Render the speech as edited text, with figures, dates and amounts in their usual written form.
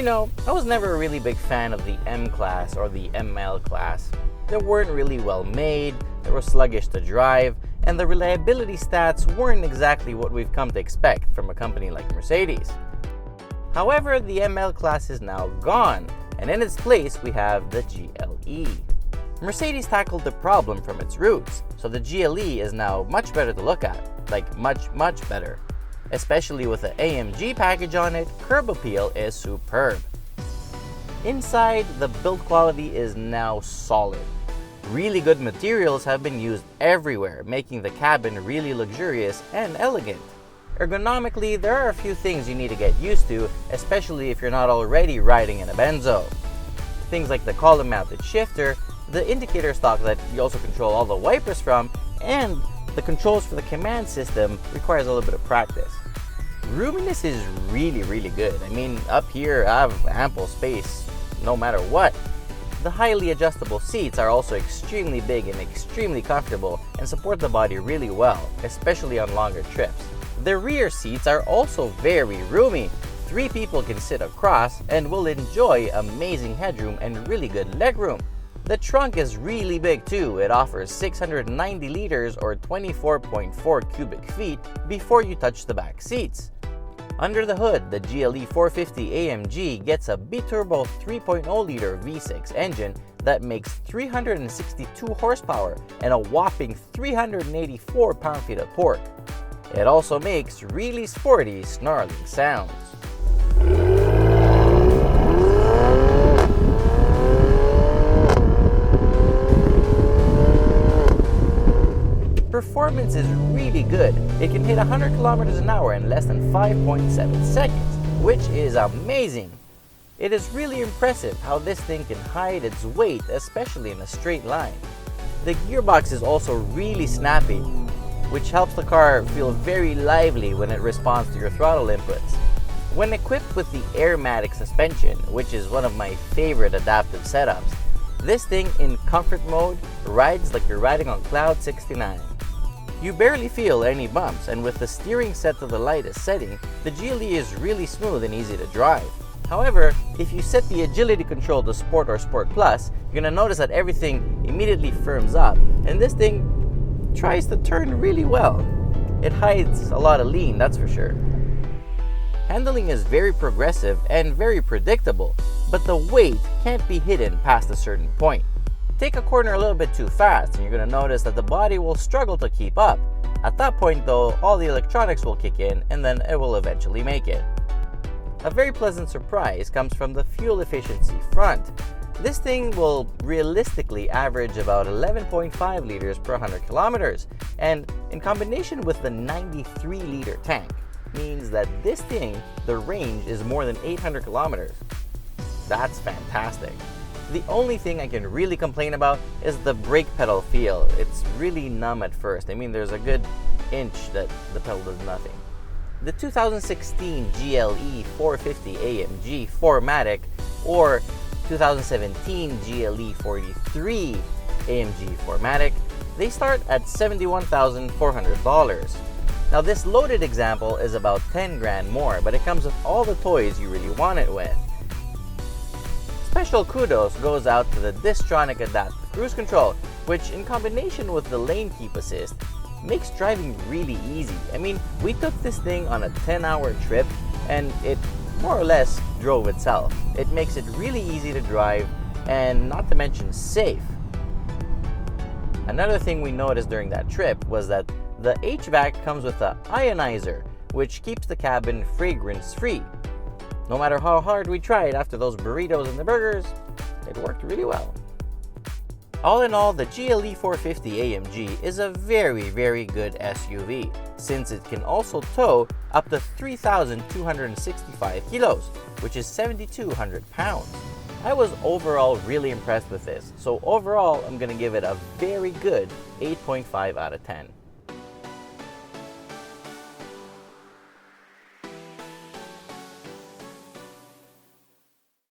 I was never a really big fan of the M-Class or the ML class. They weren't really well made, they were sluggish to drive, and the reliability stats weren't exactly what we've come to expect from a company like Mercedes. However, the ML class is now gone, and in its place we have the GLE. Mercedes tackled the problem from its roots, so the GLE is now much better to look at, like much better. Especially with the AMG package on it, curb appeal is superb. Inside, the build quality is now solid. Really good materials have been used everywhere, making the cabin really luxurious and elegant. Ergonomically, there are a few things you need to get used to, especially if you're not already riding in a Benzo. Things like the column-mounted shifter, the indicator stalk that you also control all the wipers from, and the controls for the command system requires a little bit of practice. Roominess is really good. I mean, up here I have ample space no matter what. The highly adjustable seats are also extremely big and extremely comfortable and support the body really well, especially on longer trips. The rear seats are also very roomy. 3 people can sit across and will enjoy amazing headroom and really good legroom. The trunk is really big too. It offers 690 liters or 24.4 cubic feet before you touch the back seats. Under the hood, the GLE 450 AMG gets a biturbo 3.0-liter V6 engine that makes 362 horsepower and a whopping 384 pound-feet of torque. It also makes really sporty, snarling sounds. Performance is really good. It can hit 100 kilometers an hour in less than 5.7 seconds, which is amazing. It is really impressive how this thing can hide its weight, especially in a straight line. The gearbox is also really snappy, which helps the car feel very lively when it responds to your throttle inputs. When equipped with the 4MATIC suspension, which is one of my favorite adaptive setups, this thing in comfort mode rides like you're riding on Cloud 69. You barely feel any bumps, and with the steering set to the lightest setting, the GLE is really smooth and easy to drive. However, if you set the agility control to Sport or Sport Plus, you're going to notice that everything immediately firms up, and this thing tries to turn really well. It hides a lot of lean, that's for sure. Handling is very progressive and very predictable, but the weight can't be hidden past a certain point. Take a corner a little bit too fast and you're going to notice that the body will struggle to keep up. At that point though, all the electronics will kick in and then it will eventually make it. A very pleasant surprise comes from the fuel efficiency front. This thing will realistically average about 11.5 liters per 100 kilometers, and in combination with the 93-liter tank, means that this thing, the range is more than 800 kilometers. That's fantastic. The only thing I can really complain about is the brake pedal feel. It's really numb at first. I mean, there's a good inch that the pedal does nothing. The 2016 GLE 450 AMG 4MATIC or 2017 GLE 43 AMG 4MATIC, they start at $71,400. Now this loaded example is about 10 grand more, but it comes with all the toys you really want it with. Special kudos goes out to the Distronic Adaptive Cruise Control, which in combination with the Lane Keep Assist makes driving really easy. I mean, we took this thing on a 10-hour trip and it more or less drove itself. It makes it really easy to drive and not to mention safe. Another thing we noticed during that trip was that the HVAC comes with an ionizer, which keeps the cabin fragrance-free. No matter how hard we tried after those burritos and the burgers, it worked really well. All in all, the GLE 450 AMG is a very good SUV, since it can also tow up to 3,265 kilos, which is 7,200 pounds. I was overall really impressed with this, so overall I'm going to give it a very good 8.5 out of 10.